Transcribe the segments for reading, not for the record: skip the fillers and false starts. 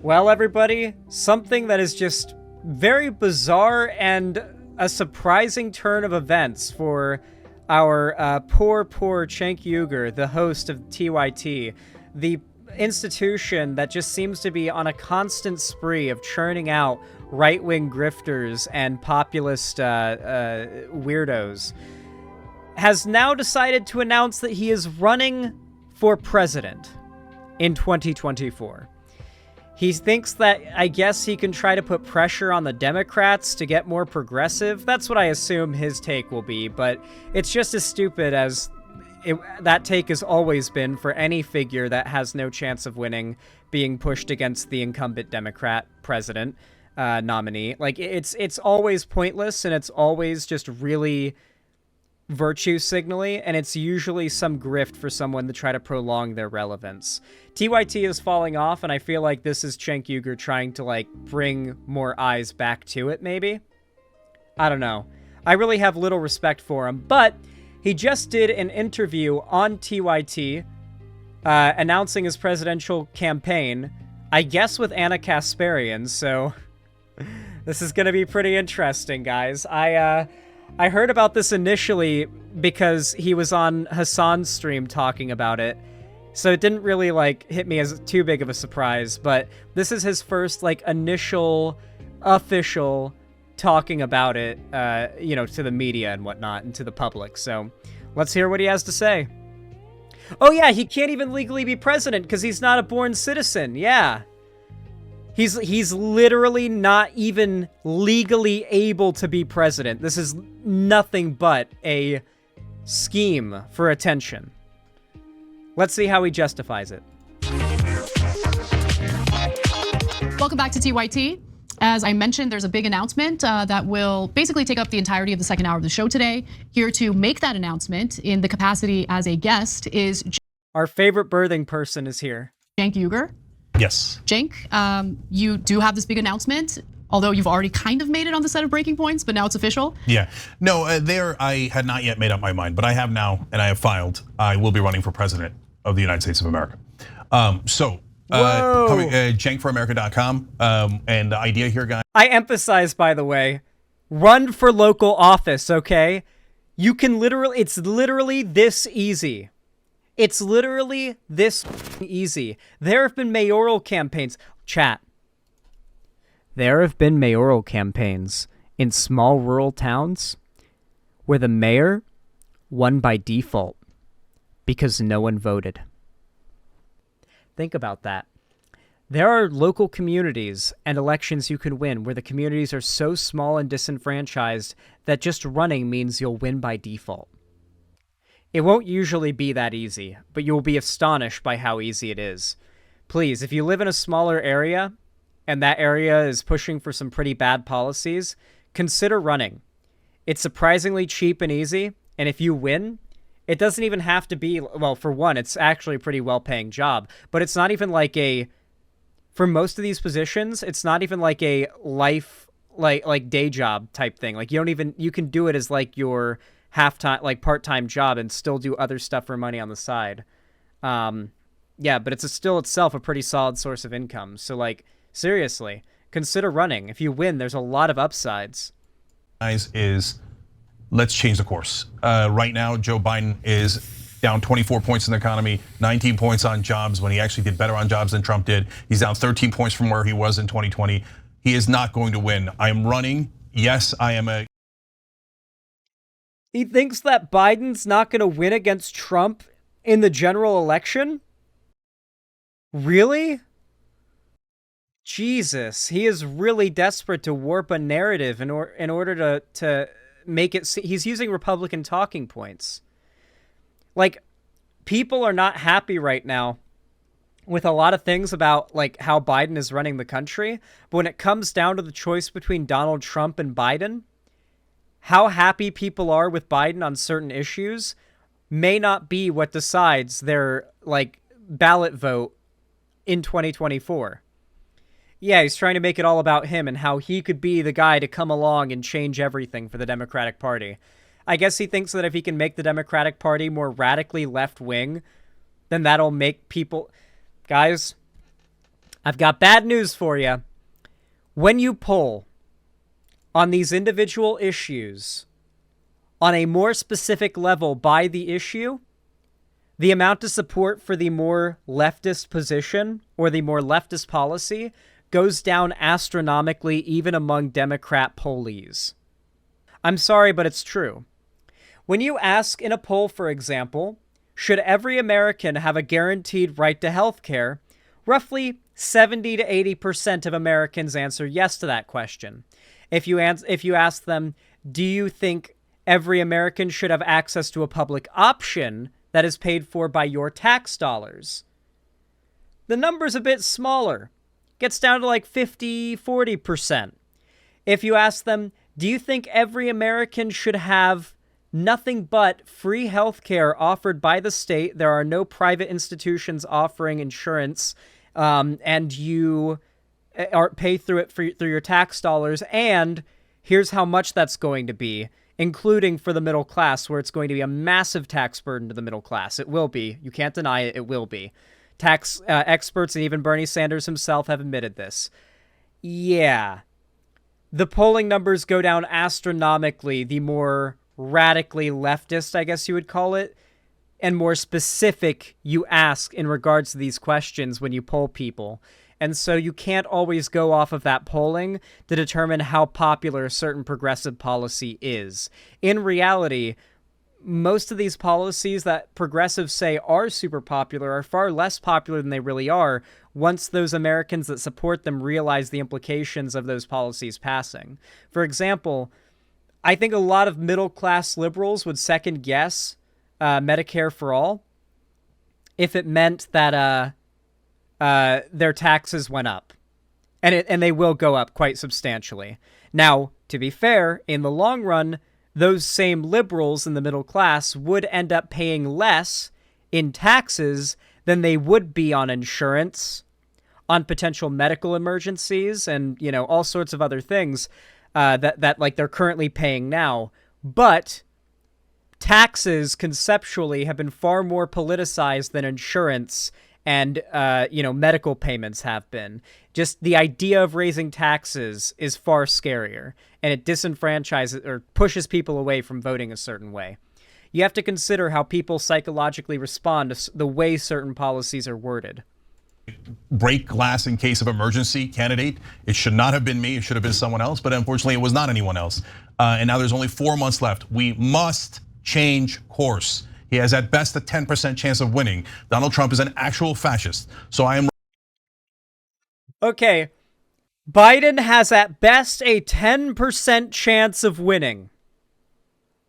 Well, everybody, something that is just very bizarre and a surprising turn of events for our poor Cenk Uygur, the host of TYT, the institution that just seems to be on a constant spree of churning out right-wing grifters and populist weirdos, has now decided to announce that he is running for president in 2024. He thinks that, I guess, he can try to put pressure on the Democrats to get more progressive. That's what I assume his take will be, but it's just as stupid as that take has always been for any figure that has no chance of winning being pushed against the incumbent Democrat president nominee. Like, it's always pointless, and it's always just really virtue signally, and it's usually some grift for someone to try to prolong their relevance. TYT is falling off, and I feel like this is Cenk Uygur trying to, like, bring more eyes back to it, maybe? I don't know. I really have little respect for him, but he just did an interview on TYT announcing his presidential campaign, I guess with Anna Kasparian, so this is gonna be pretty interesting, guys. I heard about this initially because he was on Hassan's stream talking about it, so it didn't really, like, hit me as too big of a surprise, but this is his first, like, initial, official talking about it, you know, to the media and whatnot, and to the public, so let's hear what he has to say. Oh yeah, he can't even legally be president because he's not a born citizen, yeah. He's literally not even legally able to be president. This is nothing but a scheme for attention. Let's see how he justifies it. Welcome back to TYT. As I mentioned, there's a big announcement that will basically take up the entirety of the second hour of the show today. Here to make that announcement in the capacity as a guest is our favorite birthing person is here. Cenk Uygur. Yes. Cenk, you do have this big announcement, although you've already kind of made it on the set of Breaking Points, but now it's official. Yeah. No, I had not yet made up my mind, but I have now, and I have filed. I will be running for president of the United States of America. Cenkforamerica.com, and the idea here, guys. I emphasize, by the way, run for local office, okay? You can literally, it's literally this easy. It's literally this easy. There have been mayoral campaigns. Chat. There have been mayoral campaigns in small rural towns where the mayor won by default because no one voted. Think about that. There are local communities and elections you can win where the communities are so small and disenfranchised that just running means you'll win by default. It won't usually be that easy, but you will be astonished by how easy it is. Please, if you live in a smaller area, and that area is pushing for some pretty bad policies, consider running. It's surprisingly cheap and easy, and if you win, it doesn't even have to be, well, for one, it's actually a pretty well-paying job, but it's not even like for most of these positions, it's not even like a life, like day job type thing. Like, you can do it as like your half-time, like part-time job and still do other stuff for money on the side. Yeah, but it's still itself a pretty solid source of income. So, like, seriously, consider running. If you win, there's a lot of upsides. Is let's change the course. Right now, Joe Biden is down 24 points in the economy, 19 points on jobs when he actually did better on jobs than Trump did. He's down 13 points from where he was in 2020. He is not going to win. I am running. Yes, I am a... He thinks that Biden's not going to win against Trump in the general election? Really? Jesus, he is really desperate to warp a narrative in order to make it... He's using Republican talking points. Like, people are not happy right now with a lot of things about, like, how Biden is running the country. But when it comes down to the choice between Donald Trump and Biden, how happy people are with Biden on certain issues may not be what decides their, like, ballot vote in 2024. Yeah, he's trying to make it all about him and how he could be the guy to come along and change everything for the Democratic Party. I guess he thinks that if he can make the Democratic Party more radically left-wing, then that'll make people... Guys, I've got bad news for you. When you poll on these individual issues on a more specific level by the issue, the amount of support for the more leftist position or the more leftist policy goes down astronomically even among Democrat pollees. I'm sorry, but it's true. When you ask in a poll, for example, should every American have a guaranteed right to health care, roughly 70 to 80% of Americans answer yes to that question. If you ask them, do you think every American should have access to a public option that is paid for by your tax dollars, the number's a bit smaller. Gets down to like 50, 40%. If you ask them, do you think every American should have nothing but free health care offered by the state? There are no private institutions offering insurance, and you pay through it through your tax dollars, and here's how much that's going to be, including for the middle class, where it's going to be a massive tax burden to the middle class. It will be. You can't deny it. It will be. Tax experts and even Bernie Sanders himself have admitted this. Yeah. The polling numbers go down astronomically, the more radically leftist, I guess you would call it, and more specific you ask in regards to these questions when you poll people. And so you can't always go off of that polling to determine how popular a certain progressive policy is. In reality, most of these policies that progressives say are super popular are far less popular than they really are once those Americans that support them realize the implications of those policies passing. For example, I think a lot of middle-class liberals would second-guess Medicare for All if it meant that their taxes went up. And they will go up quite substantially. Now, to be fair, in the long run, those same liberals in the middle class would end up paying less in taxes than they would be on insurance, on potential medical emergencies, and, you know, all sorts of other things that like they're currently paying now. But taxes conceptually have been far more politicized than insurance and, medical payments have been. Just the idea of raising taxes is far scarier, and it disenfranchises or pushes people away from voting a certain way. You have to consider how people psychologically respond to the way certain policies are worded. Break glass in case of emergency candidate. It should not have been me. It should have been someone else, but unfortunately it was not anyone else. And now there's only 4 months left. We must change course. He has at best a 10% chance of winning. Donald Trump is an actual fascist. So I am. Okay, Biden has at best a 10% chance of winning.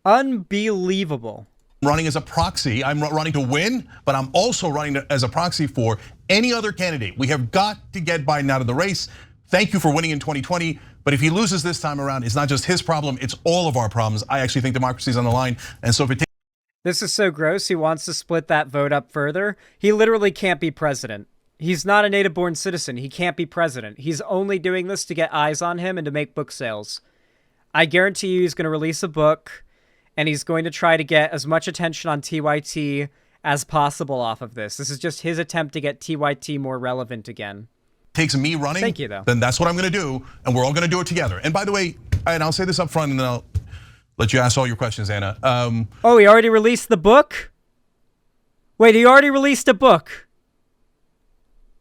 Unbelievable. Running as a proxy. I'm running to win, but I'm also running as a proxy for any other candidate. We have got to get Biden out of the race. Thank you for winning in 2020. But if he loses this time around, it's not just his problem, it's all of our problems. I actually think democracy is on the line. And so if it takes. This is so gross. He wants to split that vote up further. He literally can't be president. He's not a native-born citizen. He can't be president. He's only doing this to get eyes on him and to make book sales. I guarantee you he's going to release a book, and he's going to try to get as much attention on TYT as possible off of this. This is just his attempt to get TYT more relevant again. Takes me running, thank you, though. Then that's what I'm going to do, and we're all going to do it together. And by the way, and I'll say this up front, and then I'll let you ask all your questions, Anna. Oh, he already released the book? Wait, he already released a book?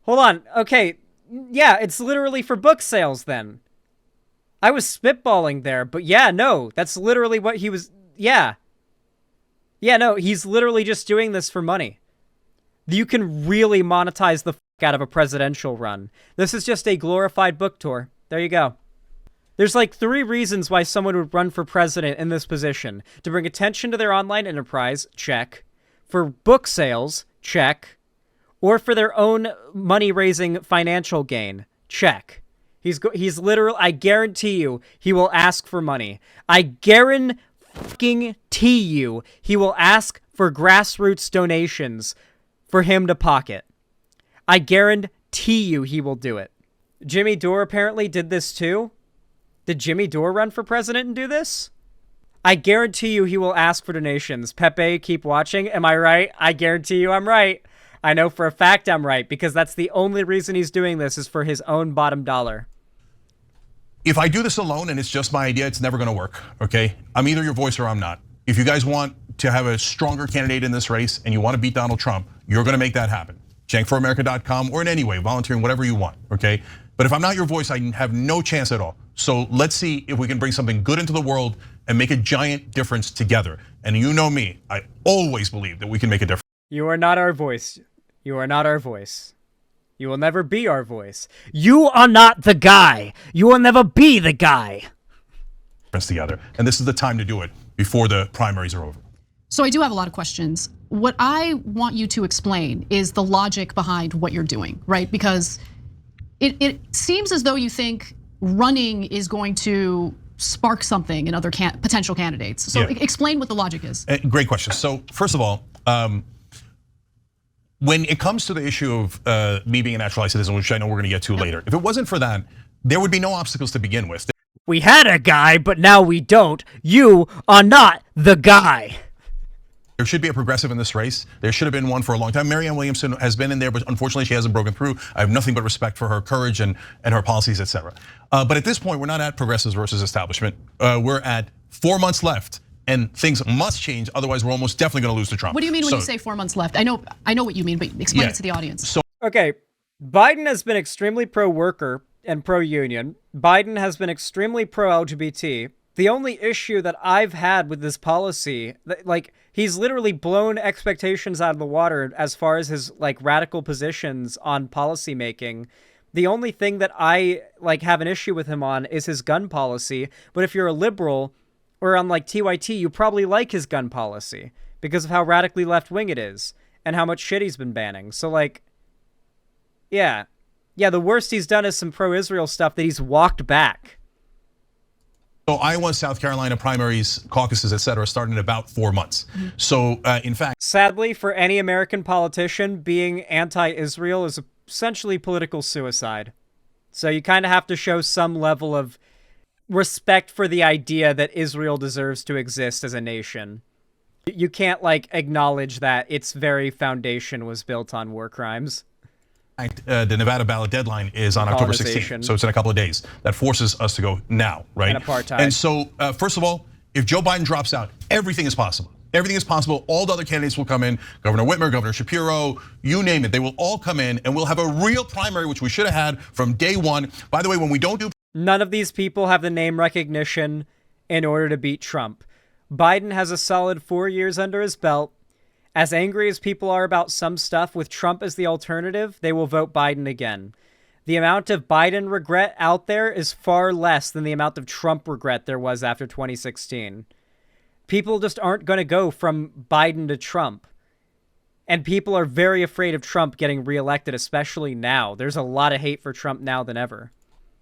Hold on. Okay, yeah, it's literally for book sales then. I was spitballing there, but yeah, no, that's literally what he was. Yeah. Yeah, no, he's literally just doing this for money. You can really monetize the out of a presidential run. This is just a glorified book tour. There you go. There's like 3 reasons why someone would run for president in this position. To bring attention to their online enterprise, check. For book sales, check. Or for their own money-raising financial gain, check. He's literally, I guarantee you, he will ask for money. I guarantee you, he will ask for grassroots donations for him to pocket. I guarantee you he will do it. Jimmy Dore apparently did this too. Did Jimmy Dore run for president and do this? I guarantee you he will ask for donations. Pepe, keep watching. Am I right? I guarantee you I'm right. I know for a fact I'm right, because that's the only reason he's doing this is for his own bottom dollar. If I do this alone and it's just my idea, it's never gonna work, okay? I'm either your voice or I'm not. If you guys want to have a stronger candidate in this race and you want to beat Donald Trump, you're gonna make that happen. CenkForAmerica.com or in any way, volunteering, whatever you want, okay? But if I'm not your voice, I have no chance at all. So let's see if we can bring something good into the world and make a giant difference together. And you know me, I always believe that we can make a difference. You are not our voice. You are not our voice. You will never be our voice. You are not the guy. You will never be the guy. Together. And this is the time to do it before the primaries are over. So I do have a lot of questions. What I want you to explain is the logic behind what you're doing, right? Because it seems as though you think running is going to spark something in other potential candidates. So explain what the logic is. Great question. So first of all, when it comes to the issue of me being a naturalized citizen, which I know we're gonna get to later, if it wasn't for that, there would be no obstacles to begin with. We had a guy, but now we don't. You are not the guy. There should be a progressive in this race. There should have been one for a long time. Marianne Williamson has been in there, but unfortunately she hasn't broken through. I have nothing but respect for her courage and her policies, etc. But at this point, we're not at progressives versus establishment. We're at 4 months left, and things must change. Otherwise, we're almost definitely going to lose to Trump. What do you mean when you say 4 months left? I know what you mean, but explain it to the audience. Okay, Biden has been extremely pro-worker and pro-union. Biden has been extremely pro-LGBT. The only issue that I've had with this policy, like, he's literally blown expectations out of the water as far as his like radical positions on policy making. The only thing that I like have an issue with him on is his gun policy. But if you're a liberal or on like TYT, you probably like his gun policy because of how radically left-wing it is and how much shit he's been banning. So like, yeah, the worst he's done is some pro-Israel stuff that he's walked back. So Iowa, South Carolina primaries, caucuses, etc., start in about 4 months. So in fact, sadly for any American politician, being anti-Israel is essentially political suicide. So you kind of have to show some level of respect for the idea that Israel deserves to exist as a nation. You can't like acknowledge that its very foundation was built on war crimes. The Nevada ballot deadline is on October 16th, so it's in a couple of days. That forces us to go now, right? And apartheid. And so, first of all, if Joe Biden drops out, everything is possible. Everything is possible. All the other candidates will come in. Governor Whitmer, Governor Shapiro, you name it. They will all come in, and we'll have a real primary, which we should have had from day one. By the way, when we don't do... None of these people have the name recognition in order to beat Trump. Biden has a solid 4 years under his belt. As angry as people are about some stuff, with Trump as the alternative, they will vote Biden again. The amount of Biden regret out there is far less than the amount of Trump regret there was after 2016. People just aren't going to go from Biden to Trump. And people are very afraid of Trump getting reelected, especially now. There's a lot of hate for Trump now than ever.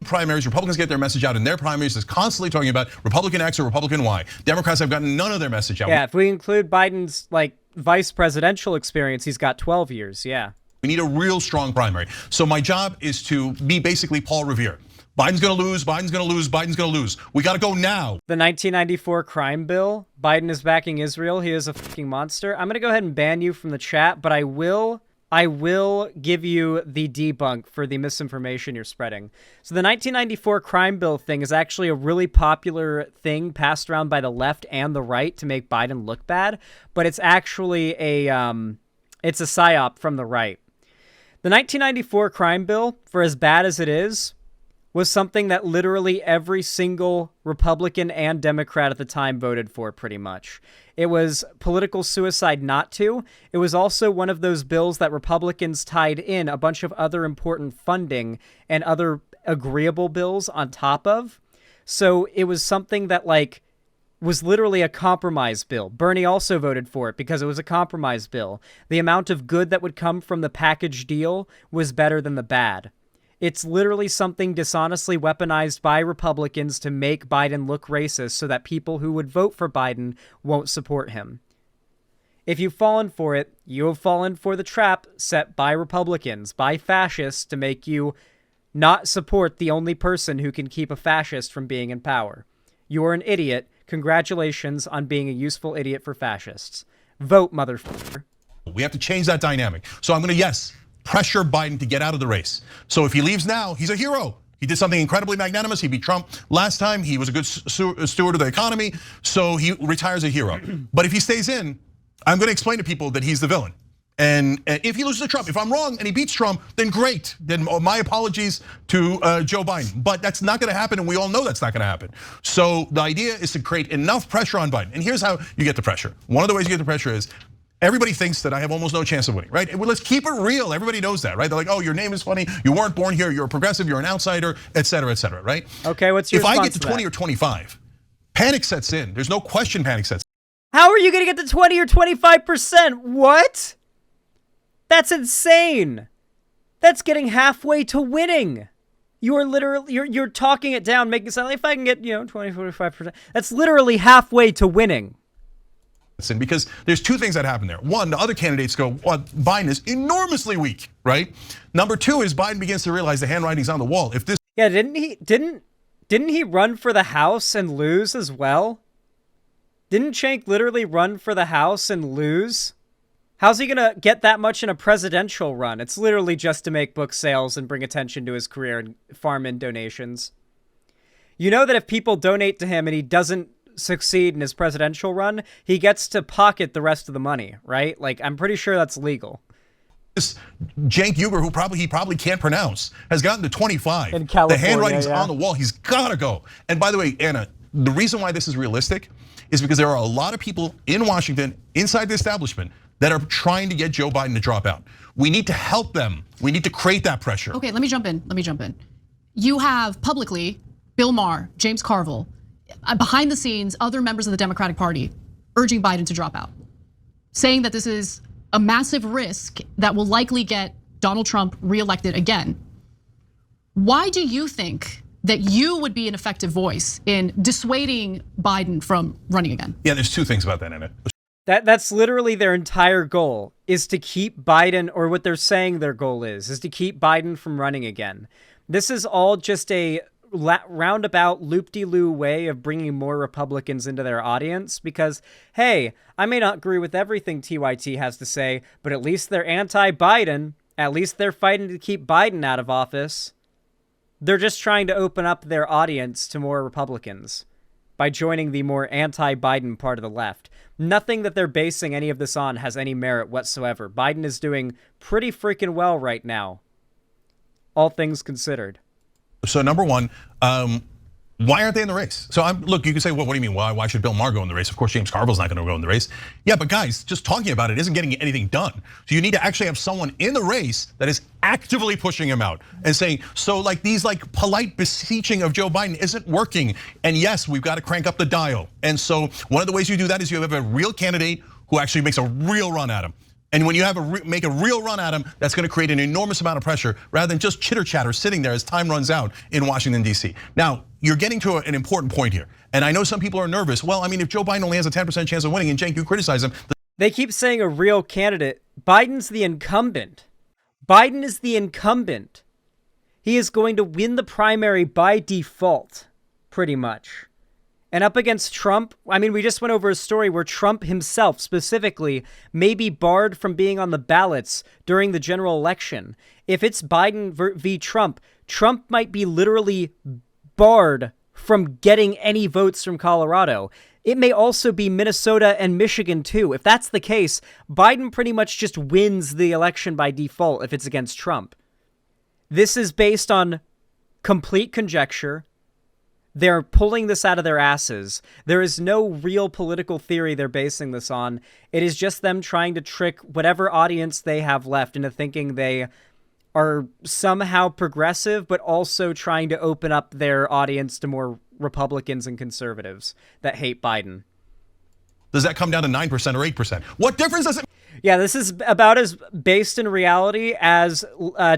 Primaries, Republicans get their message out in their primaries is constantly talking about Republican X or Republican Y. Democrats have gotten none of their message out. Yeah, if we include Biden's like vice presidential experience, he's got 12 years, yeah. We need a real strong primary. So my job is to be basically Paul Revere. Biden's gonna lose, Biden's gonna lose, Biden's gonna lose. We gotta go now. The 1994 crime bill, Biden is backing Israel, he is a fucking monster. I'm gonna go ahead and ban you from the chat, but I will give you the debunk for the misinformation you're spreading. So the 1994 crime bill thing is actually a really popular thing passed around by the left and the right to make Biden look bad, but it's actually it's a psyop from the right. The 1994 crime bill, for as bad as it is, was something that literally every single Republican and Democrat at the time voted for, pretty much. It was political suicide not to. It was also one of those bills that Republicans tied in a bunch of other important funding and other agreeable bills on top of. So it was something that, like, was literally a compromise bill. Bernie also voted for it because it was a compromise bill. The amount of good that would come from the package deal was better than the bad. It's literally something dishonestly weaponized by Republicans to make Biden look racist so that people who would vote for Biden won't support him. If you've fallen for it, you have fallen for the trap set by Republicans, by fascists, to make you not support the only person who can keep a fascist from being in power. You're an idiot. Congratulations on being a useful idiot for fascists. Vote, motherfucker. We have to change that dynamic. So I'm going to, yes, pressure Biden to get out of the race. So if he leaves now, he's a hero. He did something incredibly magnanimous. He beat Trump last time. He was a good steward of the economy. So he retires a hero. But if he stays in, I'm going to explain to people that he's the villain. And if he loses to Trump, if I'm wrong and he beats Trump, then great. Then my apologies to Joe Biden. But that's not going to happen, and we all know that's not going to happen. So the idea is to create enough pressure on Biden. And here's how you get the pressure. One of the ways you get the pressure is everybody thinks that I have almost no chance of winning, right? Well, let's keep it real. Everybody knows that, right? They're like, oh, your name is funny. You weren't born here. You're a progressive. You're an outsider, et cetera, right? Okay, what's your response? If I get to that? 20 or 25, panic sets in. There's no question panic sets in. How are you going to get to 20 or 25%? What? That's insane. That's getting halfway to winning. You are literally, you're talking it down, making it sound like if I can get, 20, 45%, that's literally halfway to winning. Because there's two things that happen there. One, the other candidates go, well, Biden is enormously weak, right? Number two is Biden begins to realize the handwriting's on the wall. If this didn't he run for the House and lose as well? Didn't Cenk literally run for the House and lose? How's he gonna get that much in a presidential run? It's literally just to make book sales and bring attention to his career and farm in donations. You know that if people donate to him and he doesn't succeed in his presidential run, he gets to pocket the rest of the money, right? Like, I'm pretty sure that's legal. This Cenk Uygur, who he probably can't pronounce, has gotten to 25. In California, the handwriting's on the wall. He's gotta go. And by the way, Anna, the reason why this is realistic is because there are a lot of people in Washington, inside the establishment, that are trying to get Joe Biden to drop out. We need to help them. We need to create that pressure. Okay, let me jump in. You have publicly Bill Maher, James Carville, behind the scenes, other members of the Democratic Party urging Biden to drop out, saying that this is a massive risk that will likely get Donald Trump reelected again. Why do you think that you would be an effective voice in dissuading Biden from running again? Yeah, there's two things about that, Anna. That's literally their entire goal, is to keep Biden, or what they're saying their goal is to keep Biden from running again. This is all just a roundabout loop-de-loo way of bringing more Republicans into their audience because, hey, I may not agree with everything TYT has to say, but at least they're anti-Biden. At least they're fighting to keep Biden out of office. They're just trying to open up their audience to more Republicans by joining the more anti-Biden part of the left. Nothing that they're basing any of this on has any merit whatsoever. Biden is doing pretty freaking well right now, all things considered. So number one, why aren't they in the race? So look, you can say, well, what do you mean? Why should Bill Maher go in the race? Of course, James Carville's not going to go in the race. Yeah, but guys, just talking about it isn't getting anything done. So you need to actually have someone in the race that is actively pushing him out and saying, so like these like polite beseeching of Joe Biden isn't working. And yes, we've got to crank up the dial. And so one of the ways you do that is you have a real candidate who actually makes a real run at him. And when you make a real run at him, that's going to create an enormous amount of pressure rather than just chitter chatter sitting there as time runs out in Washington, D.C. Now, you're getting to an important point here. And I know some people are nervous. Well, I mean, if Joe Biden only has a 10% chance of winning and Cenk, you criticize him. They keep saying a real candidate. Biden's the incumbent. Biden is the incumbent. He is going to win the primary by default, pretty much. And up against Trump, I mean, we just went over a story where Trump himself specifically may be barred from being on the ballots during the general election. If it's Biden v. Trump, Trump might be literally barred from getting any votes from Colorado. It may also be Minnesota and Michigan too. If that's the case, Biden pretty much just wins the election by default if it's against Trump. This is based on complete conjecture. They're pulling this out of their asses. There is no real political theory they're basing this on. It is just them trying to trick whatever audience they have left into thinking they are somehow progressive, but also trying to open up their audience to more Republicans and conservatives that hate Biden. Does that come down to 9% or 8%? What difference does it make? Yeah, this is about as based in reality as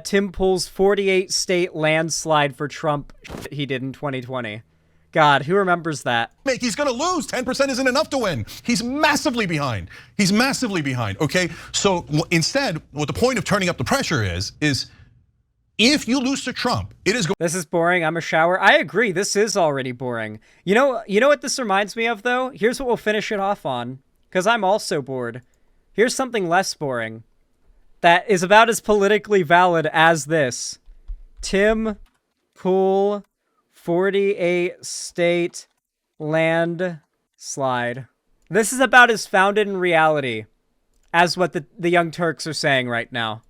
Tim Pool's 48 state landslide for Trump he did in 2020. God, who remembers that? He's going to lose. 10% isn't enough to win. He's massively behind. He's massively behind, okay? So instead, what the point of turning up the pressure is if you lose to Trump, it is. This is boring. I'm a shower. I agree. This is already boring. You know what this reminds me of, though? Here's what we'll finish it off on, because I'm also bored. Here's something less boring that is about as politically valid as this. Tim Pool 48 state landslide. This is about as founded in reality as what the Young Turks are saying right now.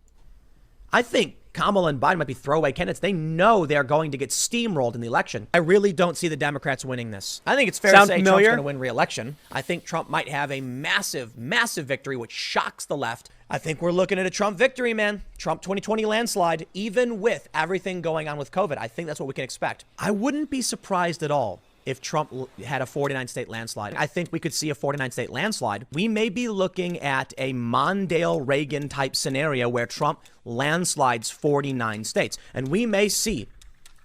I think Kamala and Biden might be throwaway candidates. They know they're going to get steamrolled in the election. I really don't see the Democrats winning this. I think it's fair to say Trump's going to win re-election. I think Trump might have a massive, massive victory, which shocks the left. I think we're looking at a Trump victory, man. Trump 2020 landslide, even with everything going on with COVID. I think that's what we can expect. I wouldn't be surprised at all if Trump had a 49-state landslide. I think we could see a 49-state landslide. We may be looking at a Mondale-Reagan type scenario where Trump landslides 49 states. And we may see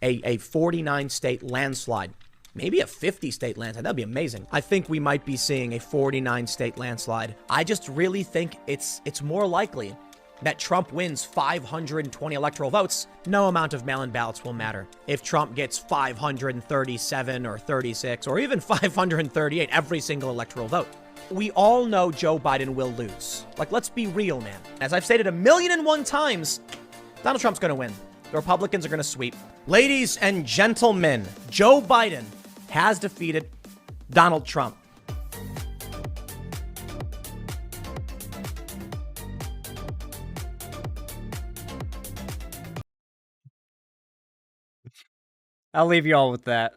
a 49-state landslide. Maybe a 50-state landslide. That'd be amazing. I think we might be seeing a 49-state landslide. I just really think it's more likely that Trump wins 520 electoral votes. No amount of mail-in ballots will matter. If Trump gets 537 or 36 or even 538 every single electoral vote, we all know Joe Biden will lose. Like, let's be real, man. As I've stated 1,000,001 times, Donald Trump's going to win. The Republicans are going to sweep. Ladies and gentlemen, Joe Biden has defeated Donald Trump. I'll leave you all with that.